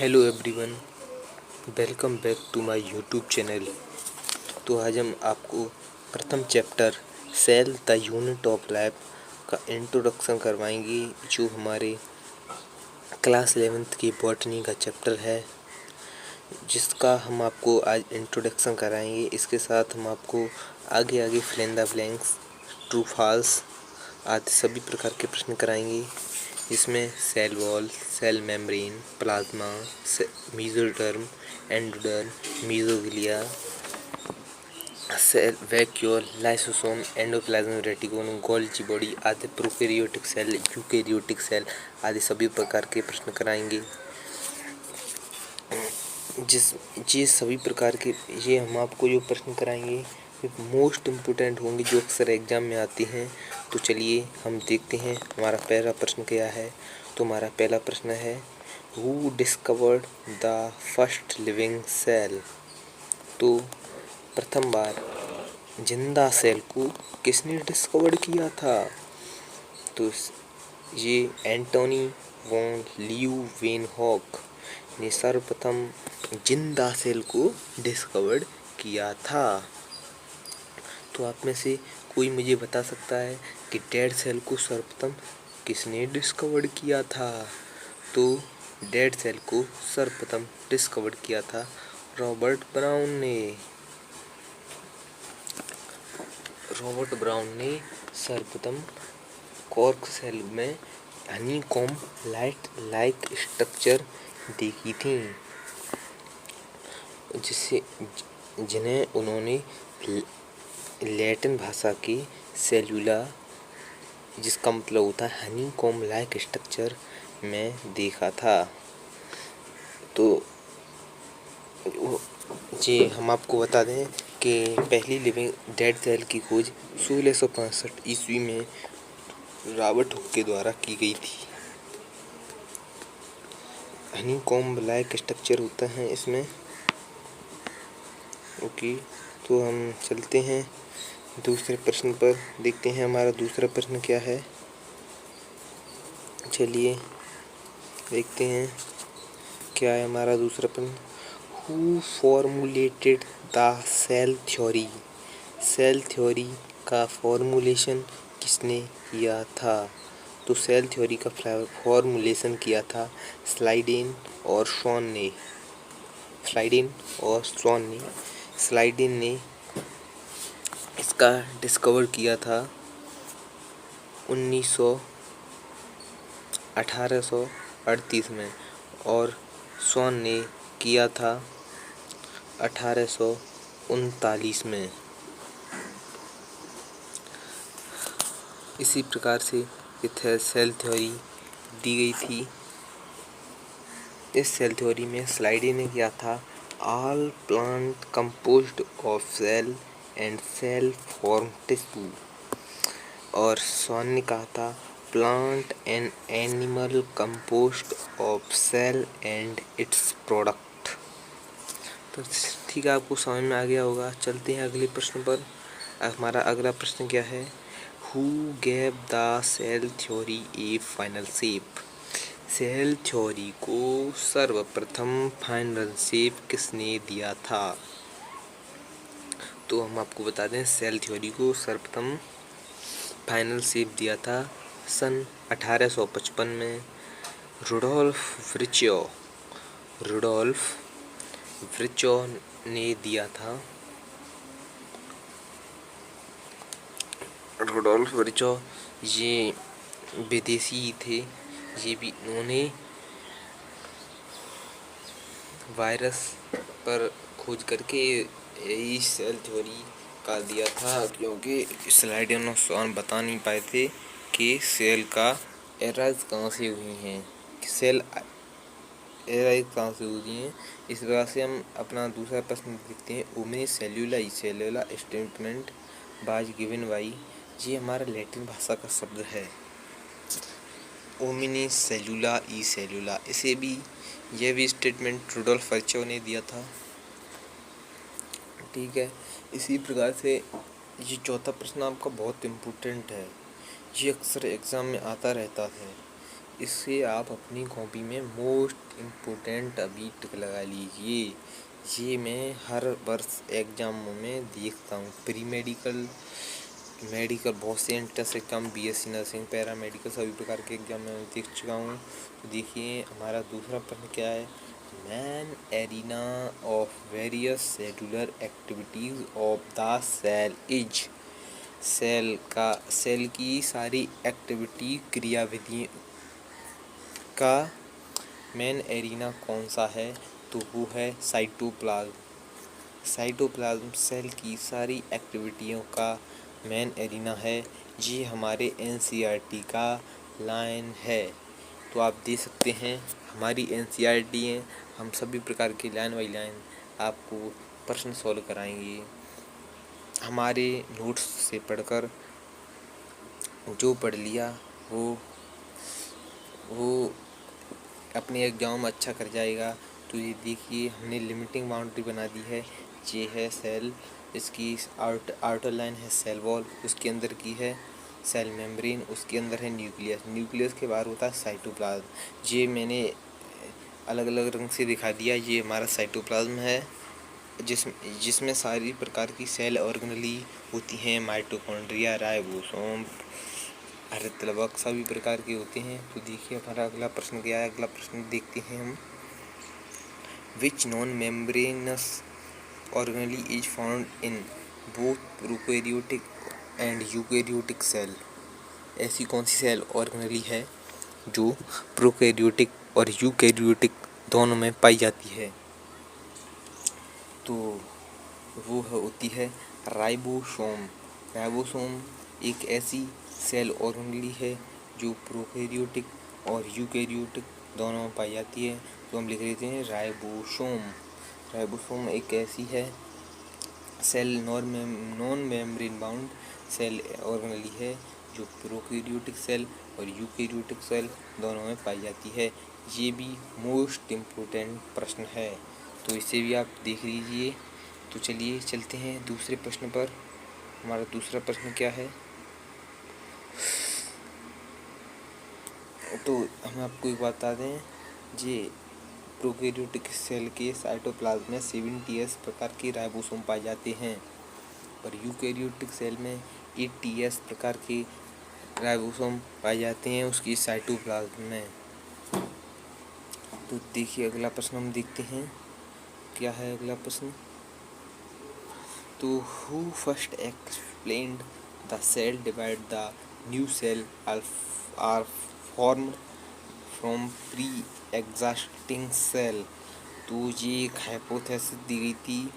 Hello everyone, welcome back to my YouTube channel. तो आज हम आपको प्रथम chapter cell the unit of life का इंट्रोडक्शन करवाएंगे, जो हमारे क्लास 11th की बॉटनी का चैप्टर है, जिसका हम आपको आज इंट्रोडक्शन कराएंगे। इसके साथ हम आपको आगे आगे fill in the blanks, true false आदि सभी प्रकार के प्रश्न कराएंगे, जिसमें cell wall, cell membrane, plasma, mesoderm, endoderm, mesoglea, cell vacuole, lysosome, endoplasm reticulum, Golgi body आदि, प्रोकैरियोटिक सेल, यूकैरियोटिक सेल आदि सभी प्रकार के प्रश्न कराएंगे। ये सभी प्रकार के हम आपको जो प्रश्न कराएंगे मोस्ट इम्पोर्टेंट होंगे, जो अक्सर एग्जाम में आती हैं। तो चलिए हम देखते हैं हमारा पहला प्रश्न क्या है। तो हमारा पहला प्रश्न है, who discovered the first living cell. तो प्रथम बार जिंदा सेल को किसने डिस्कवर किया था? तो ये एंटोनी वॉन लीeuwenhoek ने सर्वप्रथम जिंदा सेल को डिस्कवर्ड किया था। तो आप में से कोई मुझे बता सकता है कि डेड सेल को सर्वप्रथम किसने डिस्कवर्ड किया था? तो डेड सेल को सर्वप्रथम डिस्कवर्ड किया था रॉबर्ट ब्राउन ने सर्वप्रथम कॉर्क सेल में हनीकॉम्ब लाइक स्ट्रक्चर देखी थी, जिन्हें उन्होंने लैटिन भाषा की सेल्यूला, जिसका मतलब होता है हनीकॉम्ब लाइक स्ट्रक्चर, में देखा था। तो जी हम आपको बता दें कि पहली लिविंग डेड सेल की खोज 1665 ईस्वी में रॉबर्ट हुक के द्वारा की गई थी। हनीकॉम्ब लाइक स्ट्रक्चर होता है इसमें। ओके, तो हम चलते हैं दूसरे प्रश्न पर। देखते हैं हमारा दूसरा प्रश्न क्या है। चलिए देखते हैं क्या है हमारा दूसरा प्रश्न। Who formulated the cell theory. Cell theory का फॉर्मुलेशन किसने किया था? तो सेल थ्योरी का फॉर्मुलेशन किया था स्लाइडेन और शॉन ने। स्लाइडेन ने इसका डिस्कवर किया था 1838 में, और शॉन ने किया था 1839 में। इसी प्रकार से सेल थ्योरी दी गई थी। इस सेल थ्योरी में स्लाइडेन ने किया था all plant composed of cell and cell form tissue, और शॉन ने कहा था plant and animal composed of cell and its product. तो ठीक है, आपको समझ में आ गया होगा। चलते हैं अगले प्रश्न पर। हमारा अगला प्रश्न क्या है। Who gave the cell theory a final shape. Cell theory को सर्वप्रथम फाइनल शेप किसने दिया था? तो हम आपको बता दें सेल थ्योरी को सर्वप्रथम फाइनल शेप दिया था सन 1855 में रुडोल्फ विर्चो ने दिया था। रुडोल्फ विर्चो ये विदेशी थे। ये भी उन्होंने वायरस पर खोज करके यही सेल थ्योरी का दिया था, क्योंकि स्लाइडेन और शॉन बता नहीं पाए थे कि सेल का एराइज कहाँ से हुई हैं, इस प्रकार से हम अपना दूसरा प्रश्न देखते हैं। ओमिनी सेल्यूला स्टेटमेंट बाज गिवन बाई। ये हमारा लैटिन भाषा का शब्द है ओमिनी सेल्यूला ई सेल्यूला। यह भी स्टेटमेंट रुडोल्फ विर्चो ने दिया था। ठीक है, इसी प्रकार से ये चौथा प्रश्न आपका बहुत इम्पोर्टेंट है। ये अक्सर एग्जाम में आता रहता है। इससे आप अपनी कॉपी में मोस्ट इम्पोर्टेंट अभी टिक लगा लीजिए। ये मैं हर वर्ष एग्जामों में देखता हूँ। प्री मेडिकल, मेडिकल, बहुत से entrance exam, BSc nursing, paramedical, सभी प्रकार के एग्जाम में देख चुका हूँ। तो देखिए हमारा दूसरा प्रश्न क्या है। Main arena of various cellular activities of the cell is. Cell की सारी एक्टिविटी, क्रियाविधि का मेन एरिना कौन सा है? तो वो है साइटोप्लाज्म। साइटोप्लाज्म सेल की सारी एक्टिविटियों का मेन एरिना है। ये हमारे एनसीईआरटी का लाइन है। तो आप देख सकते हैं हमारी एनसीईआरटी है, हम सभी प्रकार की लाइन बाई लाइन आपको प्रश्न सॉल्व कराएंगे। हमारे नोट्स से पढ़कर जो पढ़ लिया वो अपने एग्जाम में अच्छा कर जाएगा। तो ये देखिए हमने लिमिटिंग बाउंड्री बना दी है। ये है सेल, इसकी आउटर लाइन है सेल वॉल, उसके अंदर की है सेल मेम्ब्रेन, उसके अंदर है न्यूक्लियस, न्यूक्लियस के बाहर होता है साइटोप्लाज्म। ये मैंने अलग अलग रंग से दिखा दिया। ये हमारा साइटोप्लाज्म है जिसमें सारी प्रकार की सेल ऑर्गेनेली होती हैं। माइटोकॉन्ड्रिया, राइबोसोम, हरितलवक सभी प्रकार के होते हैं। तो देखिए हमारा अगला प्रश्न क्या है। अगला प्रश्न देखते हैं हम। Which non membranous organelle is found in both prokaryotic and eukaryotic cell. ऐसी कौन सी सेल ऑर्गेनेली है जो प्रोकैरियोटिक और यूकैरियोटिक दोनों में पाई जाती है? तो वो होती है राइबोसोम। राइबोसोम एक ऐसी सेल ऑर्गेनेली है जो प्रोकैरियोटिक और यूकैरियोटिक दोनों में पाई जाती है। तो हम लिख लेते हैं राइबोसोम। राइबोसोम एक ऐसी है cell non membrane bound cell organelle है जो प्रोकैरियोटिक सेल और यूकैरियोटिक सेल दोनों में पाई जाती है। ये भी मोस्ट इम्पोर्टेंट प्रश्न है, तो इसे भी आप देख लीजिए। तो चलिए चलते हैं दूसरे प्रश्न पर। हमारा दूसरा प्रश्न क्या है। तो हम आपको एक बात बता दें, ये प्रोकैरियोटिक सेल के साइटोप्लाज्म में 70S प्रकार के राइबोसोम पाए जाते हैं और यूकैरियोटिक सेल में 80S प्रकार के राइबोसोम पाए जाते हैं उसकी साइटोप्लाज्म में। तो देखिए अगला प्रश्न हम देखते हैं क्या है अगला प्रश्न। तो who first explained the cell divide the new cell are formed from pre existing cell. तो ये एक हाइपोथेसिस दी गई थी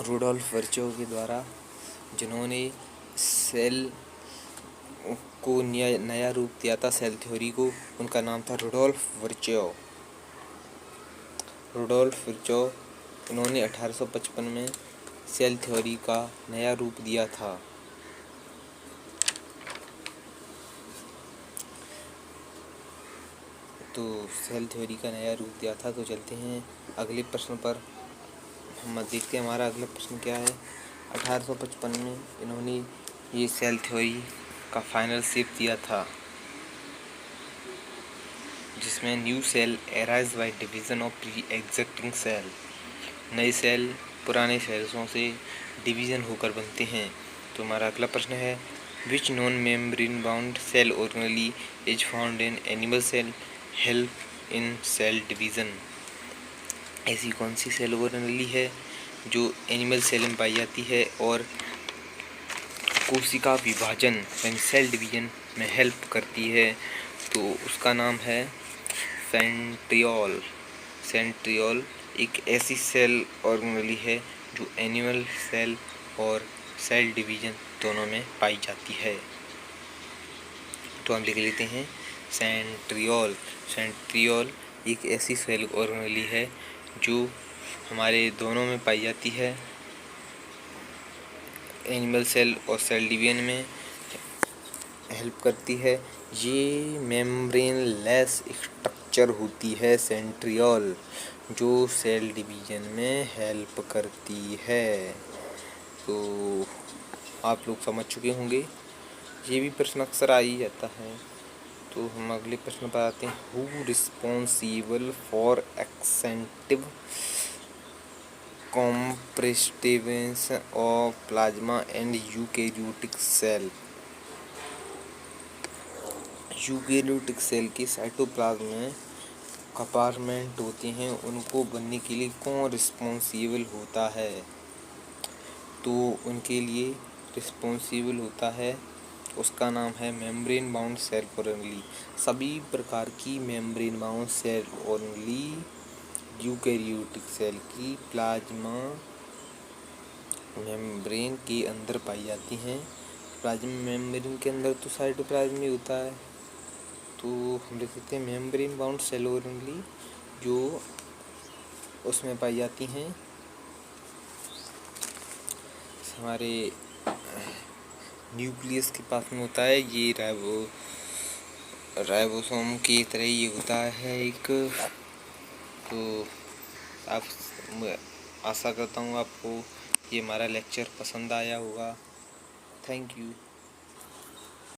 रुडोल्फ वर्चो के द्वारा, जिन्होंने सेल को नया रूप दिया था सेल थ्योरी को। उनका नाम था रुडोल्फ वर्चो। इन्होंने 1855 में सेल थ्योरी का नया रूप दिया था। तो सेल थ्योरी का नया रूप दिया था। तो चलते हैं अगले प्रश्न पर। हम देखते हैं हमारा अगला प्रश्न क्या है। 1855 में इन्होंने ये सेल थ्योरी का फाइनल शेप दिया था, जिसमें new cell arise by division of pre existing cell. नए सेल पुराने सेल्सों से डिवीजन होकर बनते हैं। तो हमारा अगला प्रश्न है। Which non membrane bound cell organelle is found in animal cell help in cell division. ऐसी कौन सी सेल ऑर्गेनेली है जो एनिमल सेल में पाई जाती है और कोशिका विभाजन यानी सेल डिवीजन में हेल्प करती है? तो उसका नाम है सेंट्रियोल। सेंट्रियोल एक ऐसी सेल ऑर्गेनेली है जो एनिमल सेल और सेल डिवीजन दोनों में पाई जाती है। तो हम लिख लेते हैं सेंट्रियोल। सेंट्रियोल एक ऐसी सेल ऑर्गेनेली है जो हमारे दोनों में पाई जाती है, एनिमल सेल और सेल डिवीजन में हेल्प करती है। ये मेम्ब्रेन लेस स्ट्रक्चर होती है सेंट्रियोल, जो सेल डिवीजन में हेल्प करती है। तो आप लोग समझ चुके होंगे। ये भी प्रश्न अक्सर आ ही जाता है। तो हम अगले प्रश्न पर आते हैं। Who responsible for extensive compartmentalisation of plasma and eukaryotic cell. Eukaryotic cell के साइटोप्लाज्म में कंपार्टमेंट होते हैं, उनको बनने के लिए कौन रिस्पॉन्सिबल होता है? तो उनके लिए रिस्पॉन्सिबल होता है, उसका नाम है मेम्ब्रेन बाउंड सेल ओनली। सभी प्रकार की membrane bound cell only eukaryotic cell की प्लाज्मा मेम्ब्रेन के अंदर पाई जाती हैं। प्लाज्मा मेम्ब्रेन के अंदर तो साइटोप्लाज्म ही होता है, तो हम लिख सकते हैं मेम्ब्रेन बाउंड सेल ओनली, जो उसमें पाई जाती हैं हमारे न्यूक्लियस के पास में होता है। ये राइबोसोम की तरह ये होता है एक। तो आप, आशा करता हूँ आपको ये हमारा लेक्चर पसंद आया होगा। Thank you.